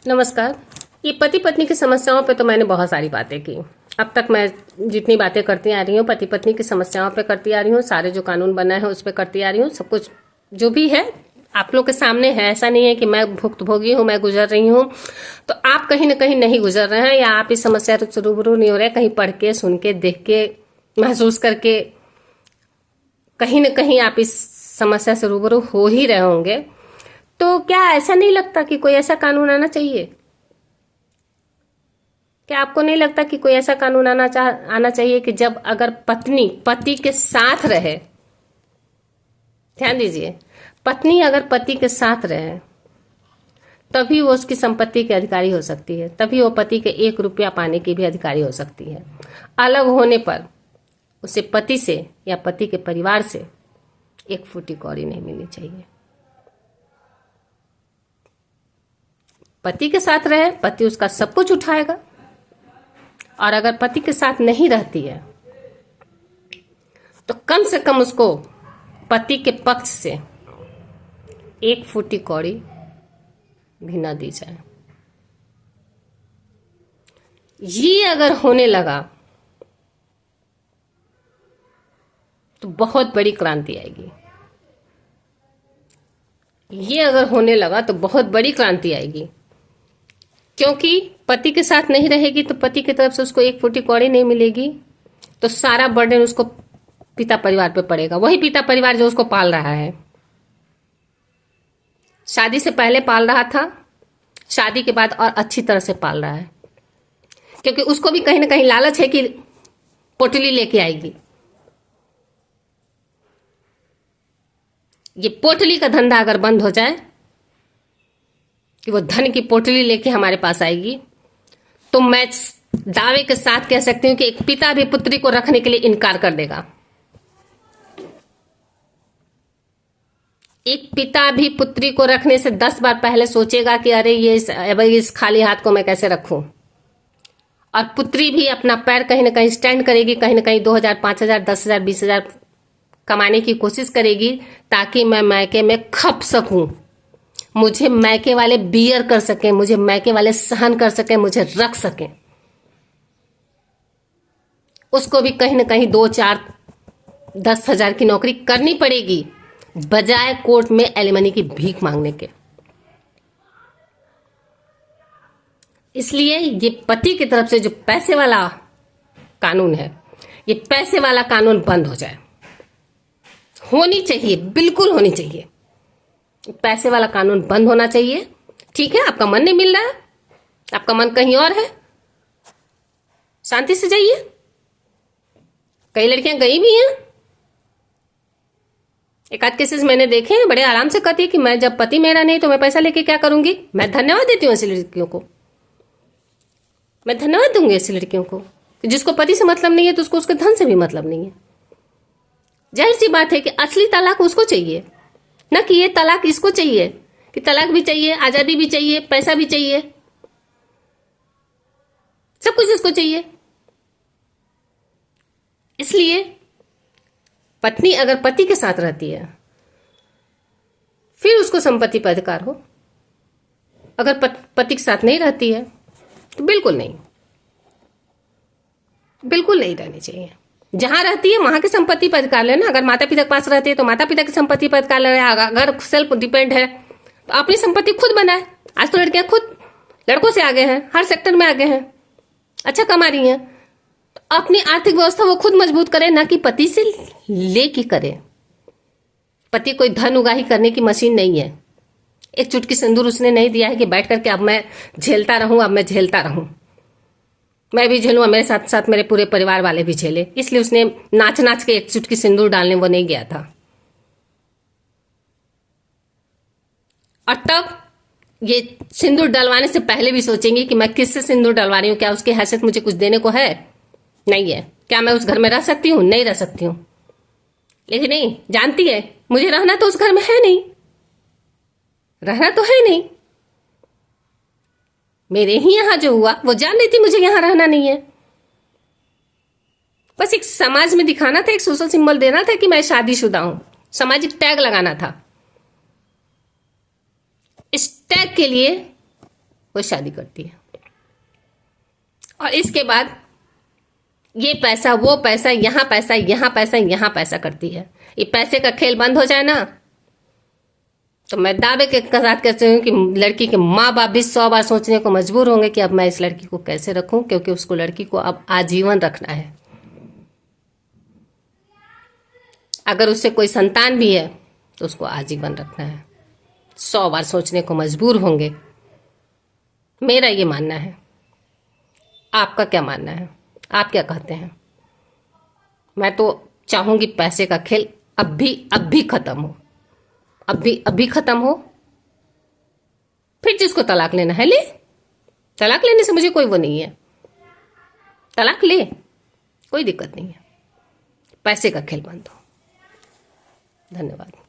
नमस्कार। ये पति पत्नी की समस्याओं पे तो मैंने बहुत सारी बातें की। अब तक मैं जितनी बातें करती आ रही हूँ पति पत्नी की समस्याओं पे करती आ रही हूँ, सारे जो कानून बना है उस पे करती आ रही हूँ। सब कुछ जो भी है आप लोग के सामने है। ऐसा नहीं है कि मैं भुक्तभोगी हूँ, मैं गुजर रही हूँ तो आप कहीं ना कहीं नहीं गुजर रहे हैं, या आप इस समस्या से रूबरू नहीं हो रहे। कहीं पढ़ के, सुन के, देख के, महसूस करके कहीं ना कहीं आप इस समस्या से रूबरू हो ही रहे होंगे। तो क्या ऐसा नहीं लगता कि कोई ऐसा कानून आना चाहिए? क्या आपको नहीं लगता कि कोई ऐसा कानून आना चाहिए कि जब अगर पत्नी पति के साथ रहे, ध्यान दीजिए, पत्नी अगर पति के साथ रहे तभी वो उसकी संपत्ति के अधिकारी हो सकती है, तभी वो पति के 1 रुपया पाने की भी अधिकारी हो सकती है। अलग होने पर उसे पति से या पति के परिवार से 1 फूटी कौड़ी नहीं मिलनी चाहिए। पति के साथ रहे, पति उसका सब कुछ उठाएगा, और अगर पति के साथ नहीं रहती है तो कम से कम उसको पति के पक्ष से 1 फूटी कौड़ी भी ना दी जाए। ये अगर होने लगा तो बहुत बड़ी क्रांति आएगी। ये अगर होने लगा तो बहुत बड़ी क्रांति आएगी, क्योंकि पति के साथ नहीं रहेगी तो पति की तरफ से उसको 1 फूटी कौड़ी नहीं मिलेगी, तो सारा बर्डन उसको पिता परिवार पे पड़ेगा। वही पिता परिवार जो उसको पाल रहा है, शादी से पहले पाल रहा था, शादी के बाद और अच्छी तरह से पाल रहा है, क्योंकि उसको भी कहीं ना कहीं लालच है कि पोटली लेके आएगी। ये पोटली का धंधा अगर बंद हो जाए कि वो धन की पोटली लेके हमारे पास आएगी, तो मैं दावे के साथ कह सकती हूं कि एक पिता भी पुत्री को रखने के लिए इनकार कर देगा। एक पिता भी पुत्री को रखने से 10 बार पहले सोचेगा कि अरे ये इस खाली हाथ को मैं कैसे रखूं। और पुत्री भी अपना पैर कहीं ना कहीं स्टैंड करेगी, कहीं ना कहीं 2000, 5000, 10,000, 20,000 कमाने की कोशिश करेगी, ताकि मैं मायके में खप सकूं, मुझे मायके वाले बियर कर सकें, मुझे मायके वाले सहन कर सकें, मुझे रख सकें। उसको भी कहीं ना कहीं 2, 4, 10,000 की नौकरी करनी पड़ेगी, बजाय कोर्ट में एलिमनी की भीख मांगने के। इसलिए ये पति की तरफ से जो पैसे वाला कानून है, ये पैसे वाला कानून बंद हो जाए। होनी चाहिए, बिल्कुल होनी चाहिए। पैसे वाला कानून बंद होना चाहिए। ठीक है, आपका मन नहीं मिल रहा है, आपका मन कहीं और है, शांति से जाइए। कई लड़कियां गई भी हैं, एक आध केसेस मैंने देखे हैं, बड़े आराम से कहती है कि मैं जब पति मेरा नहीं तो मैं पैसा लेके क्या करूंगी। मैं धन्यवाद देती हूँ ऐसी लड़कियों को, मैं धन्यवाद दूंगी ऐसी लड़कियों को। जिसको पति से मतलब नहीं है तो उसको उसके धन से भी मतलब नहीं है। जाहिर सी बात है कि असली तलाक उसको चाहिए, ना कि ये तलाक इसको चाहिए कि तलाक भी चाहिए, आजादी भी चाहिए, पैसा भी चाहिए, सब कुछ इसको चाहिए। इसलिए पत्नी अगर पति के साथ रहती है फिर उसको संपत्ति पर अधिकार हो। अगर पति के साथ नहीं रहती है तो बिल्कुल नहीं, बिल्कुल नहीं रहनी चाहिए। जहां रहती है वहां की संपत्ति पर अधिकार लेना। अगर माता पिता के पास रहती है तो माता पिता की संपत्ति पर अधिकार लेना। अगर सेल्फ डिपेंड है तो अपनी संपत्ति खुद बनाए। आज तो लड़कियां खुद लड़कों से आगे हैं, हर सेक्टर में आगे हैं, अच्छा कमा रही हैं। तो अपनी आर्थिक व्यवस्था वो खुद मजबूत करे, ना कि पति से लेके करे। पति कोई धन उगाही करने की मशीन नहीं है। एक चुटकी सिंदूर उसने नहीं दिया है कि बैठ करके अब मैं झेलता रहूं, अब मैं झेलता रहूं, मैं भी झेलूं, मेरे साथ साथ मेरे पूरे परिवार वाले भी झेले। इसलिए उसने नाच नाच के एक चुटकी सिंदूर डालने वो नहीं गया था। और तब ये सिंदूर डलवाने से पहले भी सोचेंगी कि मैं किससे सिंदूर डलवा रही हूं, क्या उसकी हैसियत मुझे कुछ देने को है, नहीं है, क्या मैं उस घर में रह सकती हूं, नहीं रह सकती हूं। लेकिन नहीं, जानती है मुझे रहना तो उस घर में है नहीं, रहना तो है नहीं। मेरे ही यहां जो हुआ वो जान रही थी मुझे यहां रहना नहीं है। बस एक समाज में दिखाना था, एक सोशल सिंबल देना था कि मैं शादीशुदा हूं, सामाजिक टैग लगाना था। इस टैग के लिए वो शादी करती है। और इसके बाद ये पैसा वो पैसा, यहाँ पैसा यहाँ पैसा यहाँ पैसा करती है। ये पैसे का खेल बंद हो जाए ना, तो मैं दावे के साथ कहती हूँ कि लड़की के माँ बाप भी 100 बार सोचने को मजबूर होंगे कि अब मैं इस लड़की को कैसे रखूं, क्योंकि उसको लड़की को अब आजीवन रखना है। अगर उससे कोई संतान भी है तो उसको आजीवन रखना है। 100 बार सोचने को मजबूर होंगे। मेरा ये मानना है। आपका क्या मानना है? आप क्या कहते हैं? मैं तो चाहूंगी पैसे का खेल अब भी खत्म हो, अभी खत्म हो। फिर जिसको तलाक लेना है ले, तलाक लेने से मुझे कोई वो नहीं है, तलाक ले, कोई दिक्कत नहीं है। पैसे का खेल बंद हो। धन्यवाद।